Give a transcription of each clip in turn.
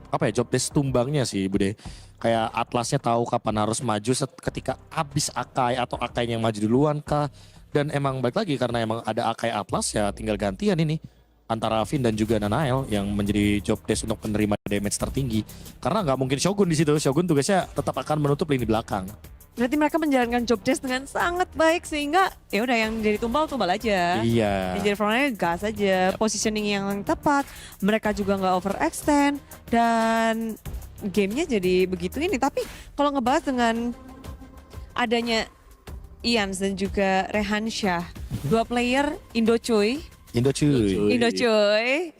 apa ya, job desk tumbangnya sih Bude. Kayak Atlasnya tahu kapan harus maju ketika habis Akai atau Akainya yang maju duluan kah. Dan emang balik lagi karena emang ada Akai Atlas ya tinggal gantian ini. Antara Vin dan juga Nanael yang menjadi job desk untuk penerima damage tertinggi. Karena nggak mungkin Shogun di situ. Shogun tugasnya tetap akan menutup lini belakang. Berarti mereka menjalankan job desk dengan sangat baik sehingga ya udah yang jadi tumbal aja. Iya. Yang jadi frontline gas aja, positioning yang tepat. Mereka juga nggak overextend dan gamenya jadi begitu ini. Tapi kalau ngebahas dengan adanya Ians dan juga Rehan Syah, dua player Indo cuy. Indo cuy. Indo cuy.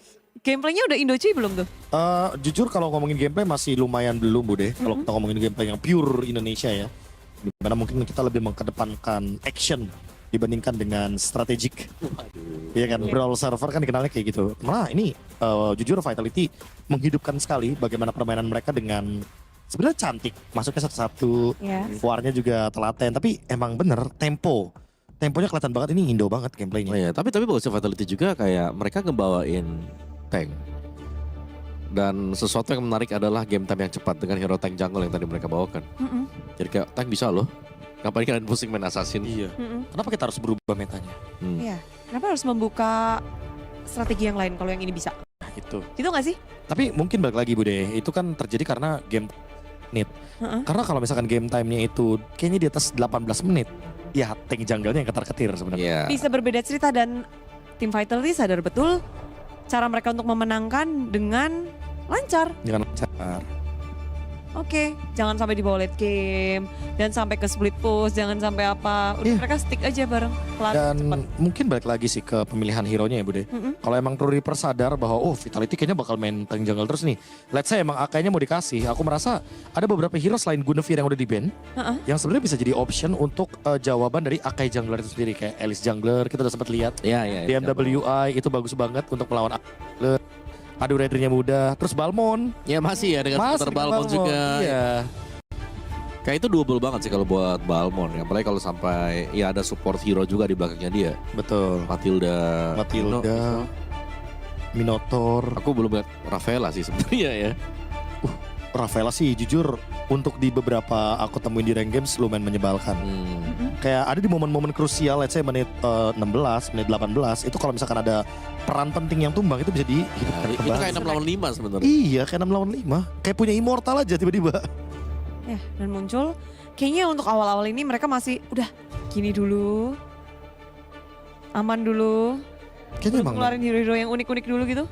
Gameplaynya udah Indo cuy belum tuh? Jujur kalau ngomongin gameplay masih lumayan belum Bude. Kalau kita ngomongin gameplay yang pure Indonesia ya. Dimana mungkin kita lebih mengedepankan action dibandingkan dengan strategik. Iya kan, brawl server kan dikenalnya kayak gitu. Malah ini jujur Vitality menghidupkan sekali bagaimana permainan mereka dengan sebenarnya cantik. Masuknya satu-satu, warnya juga telaten. Tapi emang bener temponya kelihatan banget, ini Indo banget gameplaynya. Oh iya, tapi bagusnya Vitality juga kayak mereka ngebawain tank. Dan sesuatu yang menarik adalah game time yang cepat dengan hero tank jungle yang tadi mereka bawakan. Jadi kayak tank bisa loh. Ngapain kalian pusing main assassin? Iya. Kenapa kita harus berubah metanya? Iya. Kenapa harus membuka strategi yang lain kalau yang ini bisa? Nah, itu. Gitu gak sih? Tapi mungkin balik lagi Bude, itu kan terjadi karena game need. Karena kalau misalkan game time-nya itu kayaknya di atas 18 menit, ya tank jungle-nya yang ketar-ketir sebenarnya. Bisa berbeda cerita dan tim Vitality sadar betul cara mereka untuk memenangkan dengan lancar. Dengan lancar. Oke, jangan sampai dibawa late game, dan sampai ke split push, jangan sampai apa. Udah mereka stick aja bareng. Pelan, Dan cepet. mungkin balik lagi sih ke pemilihan hero-nya ya Bude. Kalau emang True Reaper sadar bahwa Vitality kayaknya bakal main tank jungle terus nih. Let's say emang Akainya mau dikasih, aku merasa ada beberapa hero selain Guinevere yang udah di ban, yang sebenarnya bisa jadi option untuk jawaban dari Akai jungler itu sendiri. Kayak Alice jungler, kita udah sempat lihat. Iya. Di MWI itu bagus banget untuk melawan jungler. Adu ridernya mudah, terus Balmon. Ya masih ya dengan supporter Balmon juga. Iya. Kayak itu double banget sih kalau buat Balmon ya. Apalagi kalau sampai ya ada support hero juga di belakangnya dia. Betul. Matilda. Minotaur. Aku belum lihat Rafaela sih sebenarnya ya. Rafaela sih jujur untuk di beberapa aku temuin di rank games lumayan menyebalkan. Kayak ada di momen-momen krusial, let's say menit 16, menit 18, itu kalau misalkan ada peran penting yang tumbang itu bisa dihidupkan Itu kembali. kayak 6 lawan 5 sebenarnya. Iya, kayak 6 lawan 5. Kayak punya immortal aja tiba-tiba. Ya, dan muncul. Kayaknya untuk awal-awal ini mereka masih udah gini dulu. Aman dulu. Kayaknya emang Keluarin hero-hero yang unik-unik dulu gitu.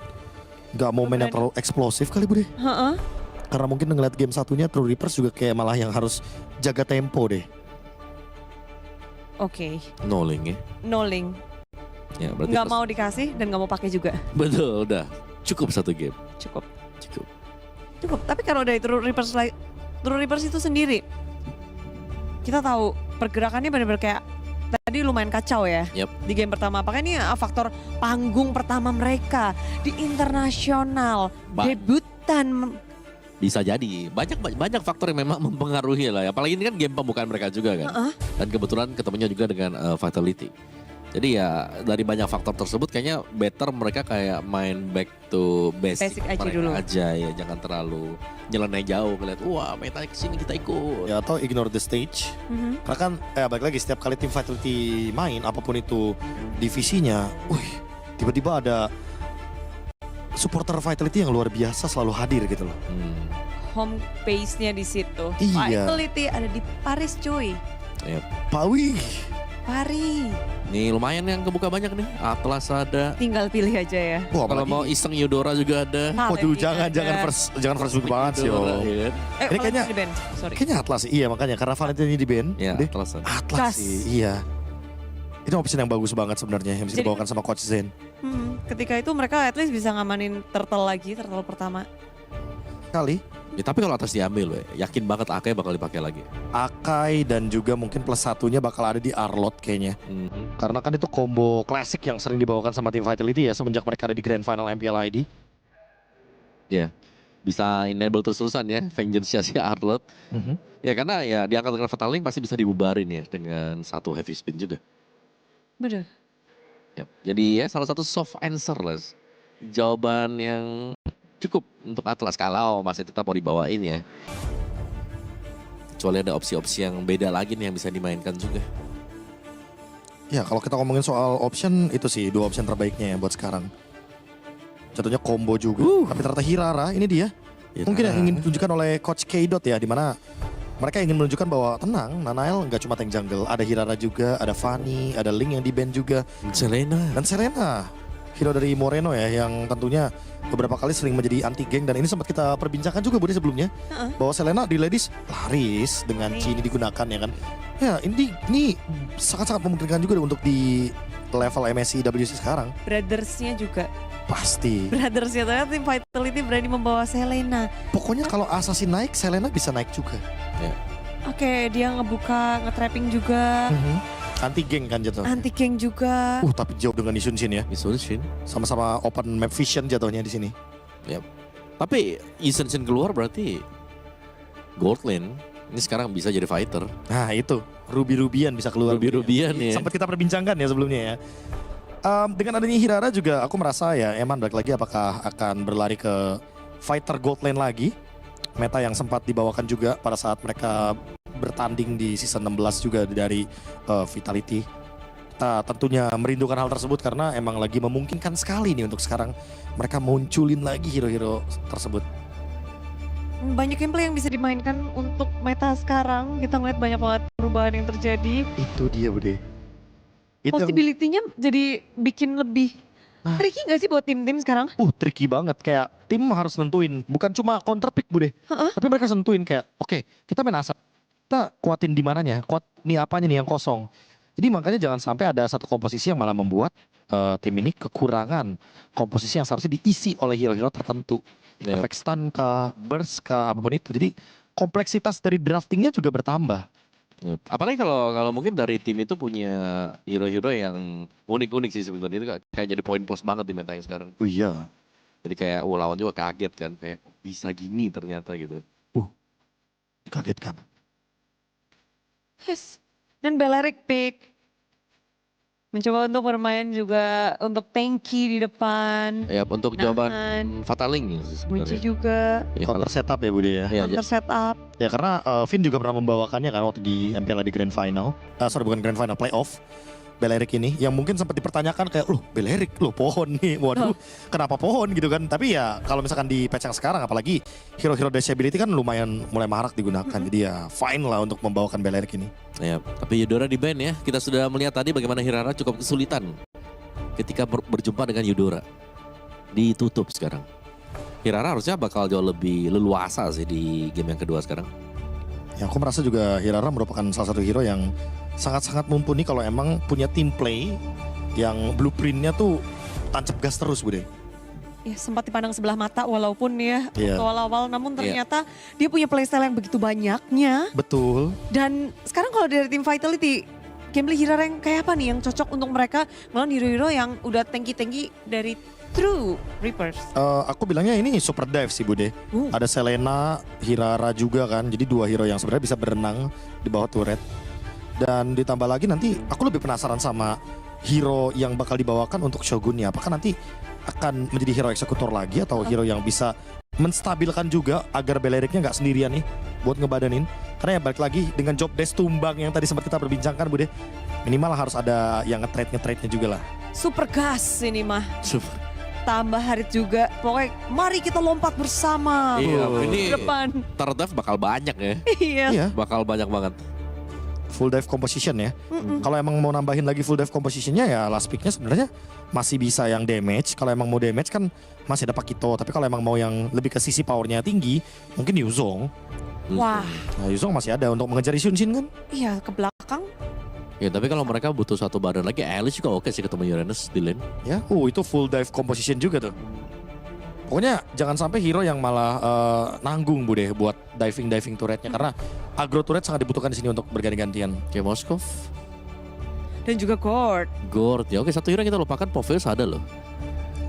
gak mau main yang terlalu eksplosif kali Bude. Karena mungkin ngeliat game satunya True Reapers juga kayak malah yang harus jaga tempo deh. Oke, Noling ya. Noling. Ya berarti Nggak mau dikasih dan nggak mau pakai juga. Betul, udah. Cukup satu game. Cukup. Cukup. Cukup. Tapi kalau dari True Reapers itu sendiri, kita tahu pergerakannya benar-benar kayak tadi lumayan kacau ya. Di game pertama. Apakah ini faktor panggung pertama mereka di internasional, debutan? Bisa jadi. Banyak faktor yang memang mempengaruhi lah. Apalagi ini kan game pembukaan mereka juga kan. Dan kebetulan ketemunya juga dengan Vitality. Jadi ya dari banyak faktor tersebut kayaknya better mereka kayak main back to basic aja mereka dulu. aja ya. Jangan terlalu nyeleneh jauh ngeliat wah metanya kesini kita ikut. Ya atau ignore the stage. Karena kan balik lagi setiap kali tim Vitality main apapun itu divisinya, tiba-tiba ada supporter Vitality yang luar biasa selalu hadir gitu loh. Home base-nya di situ. Iya. Vitality ada di Paris cuy. Pawi. Paris. Nih lumayan yang kebuka banyak nih. Atlas ada. Tinggal pilih aja ya. Wah, Kalau mau iseng Eudora juga ada. Waduh, jangan first look banget sih. Eudora, ya kan? Ini kayaknya di band. Sorry. Kayaknya Atlas sih. Iya makanya karena Valentine ini di band. Ya, deh. Atlas ada. Atlas sih. Iya. Itu option yang bagus banget sebenarnya yang bisa Jadi- dibawakan sama Coach Zen. Ketika itu mereka at least bisa ngamanin turtle lagi, turtle pertama. Kali Ya, tapi kalau atas diambil, yakin banget Akai bakal dipakai lagi. Akai dan juga mungkin plus satunya bakal ada di Arlot kayaknya. Karena kan itu combo klasik yang sering dibawakan sama tim Vitality ya semenjak mereka ada di Grand Final MPL ID. Ya, bisa enable terus-terusan ya, vengeance si Arlot. Ya karena ya diangkat dengan Fatal Link pasti bisa dibubarin ya dengan satu heavy spin juga. Bener. Ya, jadi ya salah satu soft answer lah. Jawaban yang cukup untuk Atlas kalau masih tetap mau dibawain ya. Kecuali ada opsi-opsi yang beda lagi nih yang bisa dimainkan juga. Ya kalau kita ngomongin soal option itu sih 2 option terbaiknya ya buat sekarang. Contohnya combo juga, tapi ternyata Hirara ini dia. Mungkin yang ingin ditunjukkan oleh Coach K. ya, dimana mereka ingin menunjukkan bahwa tenang, Nanael nggak cuma tank jungle, ada Hirara juga, ada Fanny, ada Link yang di ban juga, dan Selena, hero dari Moreno ya, yang tentunya beberapa kali sering menjadi anti geng, dan ini sempat kita perbincangkan juga Budi sebelumnya, bahwa Selena di ladies laris dengan Chi ini digunakan ya kan. Ya ini sangat-sangat memungkinkan juga untuk di level MSI WC sekarang. Brothersnya juga. Pasti. Brothersnya ternyata tim Vitality berani membawa Selena. Pokoknya kalau Assassin naik, Selena bisa naik juga. Ya. Oke, dia ngebuka, nge-trapping juga. Anti geng kan jatuh. Anti geng juga. Tapi jauh dengan Isun Shin ya. Isun Shin. Sama-sama open map vision jatuhnya di sini. Yap. Tapi Isun Shin keluar berarti gold lane ini sekarang bisa jadi fighter. Nah itu, Ruby-Rubian bisa keluar. Ruby-Rubian ya. Sempat kita perbincangkan ya sebelumnya ya. Dengan adanya Hirara juga aku merasa ya Eman balik lagi apakah akan berlari ke fighter gold lane lagi. Meta yang sempat dibawakan juga pada saat mereka bertanding di season 16 juga dari Vitality. Kita tentunya merindukan hal tersebut karena emang lagi memungkinkan sekali nih untuk sekarang mereka munculin lagi hero-hero tersebut. Banyak gameplay yang bisa dimainkan untuk meta sekarang. Kita ngeliat banyak banget perubahan yang terjadi. Itu dia Bude. Possibility-nya jadi bikin lebih tricky gak sih buat tim-tim sekarang? Tricky banget. Kayak tim harus nentuin. Bukan cuma counter pick Bude. Tapi mereka nentuin kayak oke, kita main asap. Kita kuatin di mananya. Kuat nih apanya nih yang kosong. Jadi makanya jangan sampai ada satu komposisi yang malah membuat tim ini kekurangan komposisi yang seharusnya diisi oleh hero-hero tertentu. Efek stun kah, burst kah, apapun itu. Jadi kompleksitas dari draftingnya juga bertambah. Apalagi kalau mungkin dari tim itu punya hero-hero yang unik-unik sih sebenarnya, itu kayak jadi poin plus banget di meta yang sekarang. Oh iya. Jadi kayak lawan juga kaget kan, kayak bisa gini ternyata gitu. Kaget kan. Yes. Dan Balearic pick. Mencoba untuk bermain juga untuk tanky di depan. Ya untuk jawaban Fataling Bunci juga. Ya, Counter setup ya Budi ya. Counter setup. Ya karena Finn juga pernah membawakannya kan waktu di MPL di Grand Final. Bukan Grand Final, Playoff. Balearic ini yang mungkin sempat dipertanyakan kayak Balearic pohon nih, waduh kenapa pohon gitu kan. Tapi ya kalau misalkan di patch yang sekarang apalagi hero-hero disability kan lumayan mulai marak digunakan. Jadi ya fine lah untuk membawakan Balearic ini. Ya, tapi Eudora di ban ya. Kita sudah melihat tadi bagaimana Hirara cukup kesulitan ketika berjumpa dengan Eudora. Ditutup sekarang. Hirara harusnya bakal jauh lebih leluasa sih di game yang kedua sekarang. Ya aku merasa juga Hirara merupakan salah satu hero yang sangat-sangat mumpuni kalau emang punya team play yang blueprintnya tuh tancap gas terus Bude. Ya sempat dipandang sebelah mata walaupun ya awal-awal, namun ternyata dia punya playstyle yang begitu banyaknya. Betul. Dan sekarang kalau dari tim Vitality, gameplay Hirara yang kayak apa nih yang cocok untuk mereka melawan hero-hero yang udah tanky-tanky dari True Reapers? Aku bilangnya ini super dive sih Bude. Ada Selena, Hirara juga kan. Jadi 2 hero yang sebenarnya bisa berenang di bawah turret. Dan ditambah lagi nanti aku lebih penasaran sama hero yang bakal dibawakan untuk Shogunnya. Apakah nanti akan menjadi hero eksekutor lagi atau hero yang bisa menstabilkan juga agar Balericnya nggak sendirian nih buat ngebadanin. Karena ya balik lagi dengan job desk tumbang yang tadi sempat kita perbincangkan Bude. Minimal harus ada yang nge-trade-nya juga lah. Super gas ini mah. Super. Tambah Harit juga. Pokoknya mari kita lompat bersama. Iya, ini depan. Terdaf bakal banyak ya. Iya. Bakal banyak banget. Full dive composition ya. Kalau emang mau nambahin lagi full dive compositionnya ya last picknya sebenarnya masih bisa yang damage. Kalau emang mau damage kan masih ada Pakito. Tapi kalau emang mau yang lebih ke sisi powernya tinggi mungkin Yuzong. Wah. Nah, Yuzong masih ada untuk mengejar Isun Shin kan. Iya ke belakang. Ya tapi kalau mereka butuh satu badan lagi, Alice juga oke sih ketemu Uranus di lane. Ya, itu full dive composition juga tuh. Pokoknya jangan sampai hero yang malah nanggung Bude buat diving turretnya karena agro turret sangat dibutuhkan di sini untuk berganti-gantian. Kayak Moskov. Dan juga Gord. Gord ya, oke satu hero yang kita lupakan, Poveus ada loh.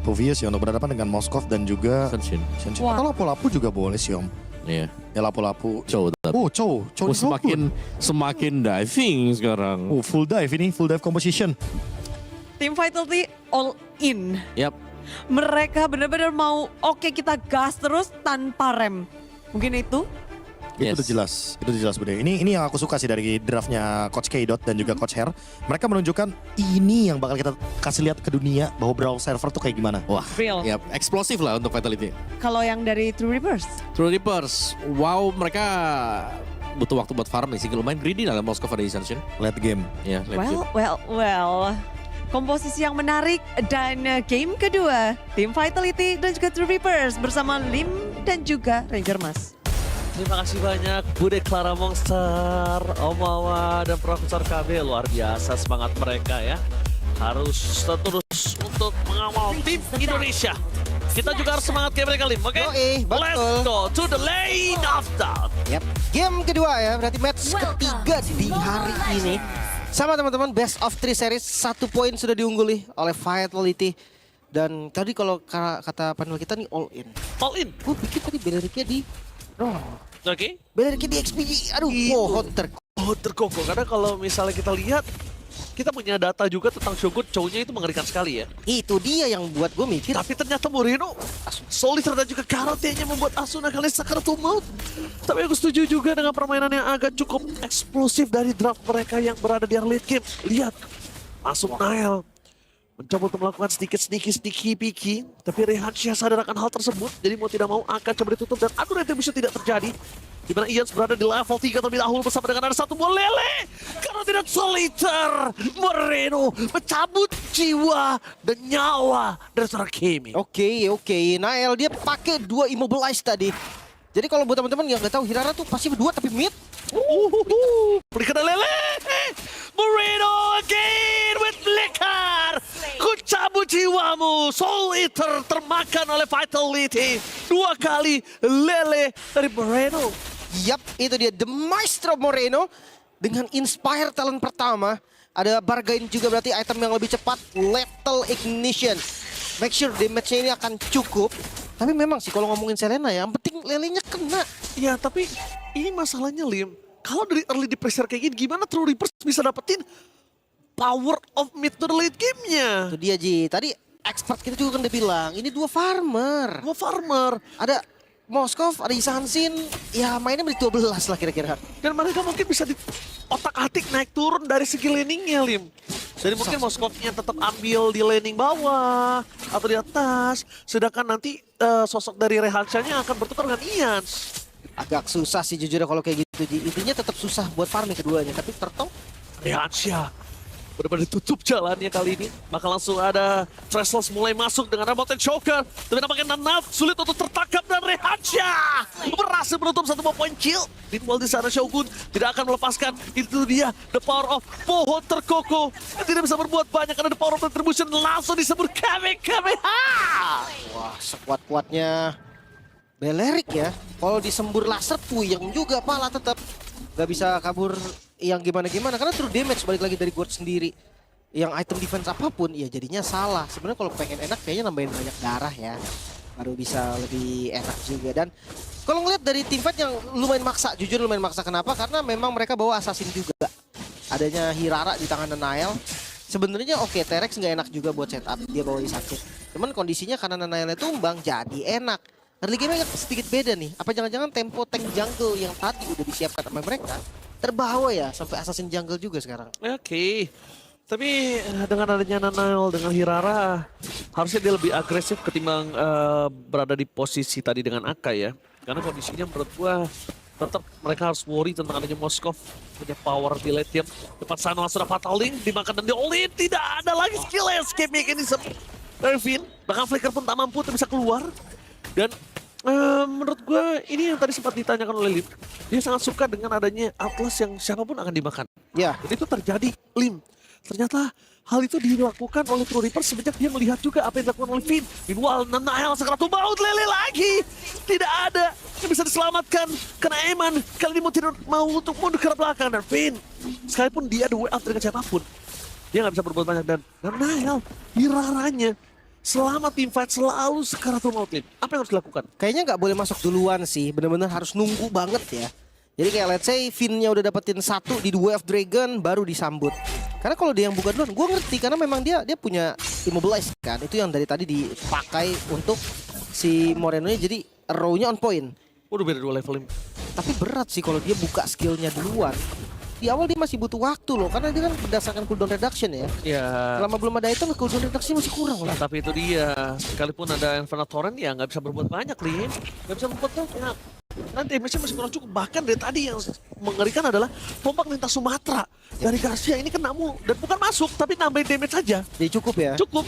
Poveus ya untuk berhadapan dengan Moskov dan juga Senshin. Wah. Atau lapu-lapu juga boleh sih Om. Iya. Ya lapu-lapu. Chow. Chow Semakin diving sekarang. Full dive ini, full dive composition. Tim Vitality all in. Yap. mereka benar-benar mau oke kita gas terus tanpa rem. Mungkin itu. Itu Yes. udah jelas Bude. Ini yang aku suka sih dari draftnya Coach K-Dot dan juga Coach Her. Mereka menunjukkan ini yang bakal kita kasih lihat ke dunia bahwa Brawl server tuh kayak gimana. Wah, Real. ya eksplosif lah untuk Vitality. Kalau yang dari True Reapers, True Reapers, wow mereka butuh waktu buat farming sih, lumayan greedy dalam Moscow ada Ascension. Late game. Ya, well. Komposisi yang menarik dan game kedua, tim Vitality dan juga True Reapers bersama Lim dan juga Ranger Mas. Terima kasih banyak Bude Clara Monster, Omawa dan Profesor KB. Luar biasa semangat mereka ya. Harus terus untuk mengawal tim Indonesia. Kita juga harus semangat kayak mereka, Lim, oke? Yoi, betul. Let's go to the lane of doubt. Yap, game kedua ya, berarti match ketiga di hari ini. Sama teman-teman, best of 3 series, 1 poin sudah diungguli oleh Vitality. Dan tadi kalau kata panel kita nih all in. All in, Gue pikir tadi Beleriknya di oke? Beleriknya di XPG, aduh pohon Oh, terkoko. Karena kalau misalnya kita lihat, kita punya data juga tentang Shogun, cowoknya itu mengerikan sekali ya. Itu dia yang buat gue mikir. Tapi ternyata Moreno, Solitaire dan juga Karate-nya membuat Asuna kali Sakaratul Maut. Tapi aku setuju juga dengan permainan yang agak cukup eksplosif dari draft mereka yang berada di late game. Lihat, masuk Nael. Mencoba untuk melakukan sneaky piki. Tapi Rehansyah sadar akan hal tersebut. Jadi mau tidak mau akan coba ditutup dan adu retribution tidak terjadi. Di mana Ian berada di level 3 terlebih dahulu bersama dengan ada satu buah lele. Karena tidak Solitaire, Moreno mencabut jiwa dan nyawa dari seorang Kimi. Oke. Nael dia pakai 2 immobilize tadi. Jadi kalau buat teman-teman yang nggak tahu, Hirara tuh pasti berdua tapi mid. Berikan lele. Moreno again with Flicker. Ku cabut jiwamu. Soul Eater termakan oleh Vitality. 2 kali lele dari Moreno. Yap, itu dia The Maestro Moreno dengan Inspire talent pertama. Ada bargain juga berarti item yang lebih cepat, Lethal Ignition. Make sure damage-nya ini akan cukup. Tapi memang sih kalau ngomongin Selena ya, yang penting lelenya kena. Ya tapi ini masalahnya Lim. Kalau dari early di pressure kayak gini, gimana True Reapers bisa dapetin power of mid to late game-nya? Itu dia Ji, tadi expert kita juga kan udah bilang, ini 2 farmer. Mau farmer. Ada Moskov, ada Isansin, ya mainnya menit 12 lah kira-kira. Dan mereka mungkin bisa di otak-atik naik turun dari segi laningnya Lim. Jadi mungkin Moskovnya tetap ambil di laning bawah atau di atas. Sedangkan nanti sosok dari Rehansyahnya akan bertukar dengan Ian. Agak susah sih jujur kalau kayak gitu Ji. Intinya tetap susah buat farming keduanya, tapi Turtle Rehansyah benar-benar ditutup jalannya kali ini. Maka langsung ada Treslos mulai masuk dengan Remote Choker. Tapi nampaknya Nanaf sulit untuk tertangkap dan Rehansyah berhasil menutup 1 poin kill. Meanwhile di sana Shogun tidak akan melepaskan. Itu dia the power of pohon terkoko. Tidak bisa berbuat banyak karena the power of retribution langsung disebut Kamehameha. wah sekuat-kuatnya Belerik ya. Kalau disembur laser puyeng juga pala tetap. Gak bisa kabur yang gimana-gimana. Karena true damage balik lagi dari Gord sendiri. Yang item defense apapun ya jadinya salah. Sebenarnya kalau pengen enak kayaknya nambahin banyak darah ya. Baru bisa lebih enak juga. Dan kalau ngeliat dari team fight yang lumayan maksa. Jujur lumayan maksa. Kenapa? Karena memang mereka bawa assassin juga. Adanya Hirara di tangan Nanael. Sebenarnya oke, Terex nggak enak juga buat setup. Dia bawa sakit. Cuman kondisinya karena Nanaelnya tumbang jadi enak. Early game-nya sedikit beda nih. Apa jangan-jangan tempo tank jungle yang tadi udah disiapkan sama mereka terbawa ya sampai assassin jungle juga sekarang. Oke. Tapi dengan adanya Nanael dengan Hirara harusnya dia lebih agresif ketimbang berada di posisi tadi dengan Aka ya. Karena kondisinya menurut gua tetap mereka harus worry tentang adanya Moskov punya power di late game. Depan sana sudah fatal link dimakan dan di-all-in. Tidak ada lagi skill escape mechanism dari Finn. Bahkan Flicker pun tak mampu untuk bisa keluar. Dan menurut gue ini yang tadi sempat ditanyakan oleh Lim. Dia sangat suka dengan adanya Atlas yang siapapun akan dimakan. Ya. Dan itu terjadi Lim. Ternyata hal itu dilakukan oleh True Reapers semenjak dia melihat juga apa yang dilakukan oleh Finn. Meanwhile Nanael Sakaratul Maut lele lagi. Tidak ada yang bisa diselamatkan. Karena Eman kali ini tidak mau untuk mundur ke belakang. Dan Finn sekalipun dia ada way out dengan siapapun, dia nggak bisa berbuat banyak. Dan Nanael Hiraranya selama tim fight selalu Sakaratul Maut. Apa yang harus dilakukan? Kayaknya nggak boleh masuk duluan sih, bener-bener harus nunggu banget ya. Jadi kayak let's say Finn-nya udah dapetin 1 di The Way of Dragon baru disambut. Karena kalau dia yang buka duluan, gue ngerti karena memang dia punya immobilize kan. Itu yang dari tadi dipakai untuk si Moreno-nya, jadi row-nya on point. Waduh, beda 2 level ini. Tapi berat sih kalau dia buka skillnya duluan. Di awal dia masih butuh waktu loh, karena dia kan berdasarkan cooldown reduction ya. Ya. Selama belum ada item, cooldown reduction masih kurang lah. Tapi itu dia, sekalipun ada Inferno Torrent ya nggak bisa berbuat banyak, Lin. Nggak bisa berbuat banyak. Nanti damage-nya masih kurang cukup. Bahkan dari tadi yang mengerikan adalah tombak lintas Sumatera. Dari Garcia ini kena mulu. Dan bukan masuk, tapi nambahin damage saja. Jadi cukup ya. Cukup.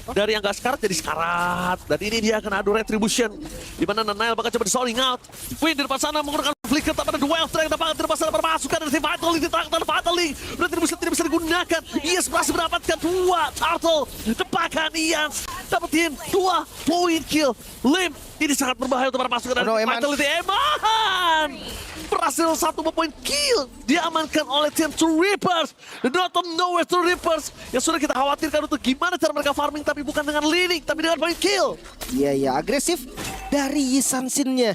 Dari yang gak sekarat jadi sekarat. Dan ini dia akan adu retribution. Dimana Nanail bakal coba di-soling out. Queen di depan sana menggunakan flicker. Tapi ada duel strike. Dapat di depan sana bermasukan dari Vitality. Terakhir Vitality. Retribution tidak bisa digunakan. Ians berhasil mendapatkan 2 turtle. Tepakan Ians. Dapetin 2 point kill. Lim. Ini sangat berbahaya untuk bermasukan dari Vitality. Eman berhasil 1 point kill. Diamankan oleh tim True Reapers. The Not of Nowhere True Reapers. Yang sudah kita khawatirkan untuk gimana cara mereka farming. Tapi bukan dengan leading. Tapi dengan point kill. Iya, agresif dari Yi Sansin-nya.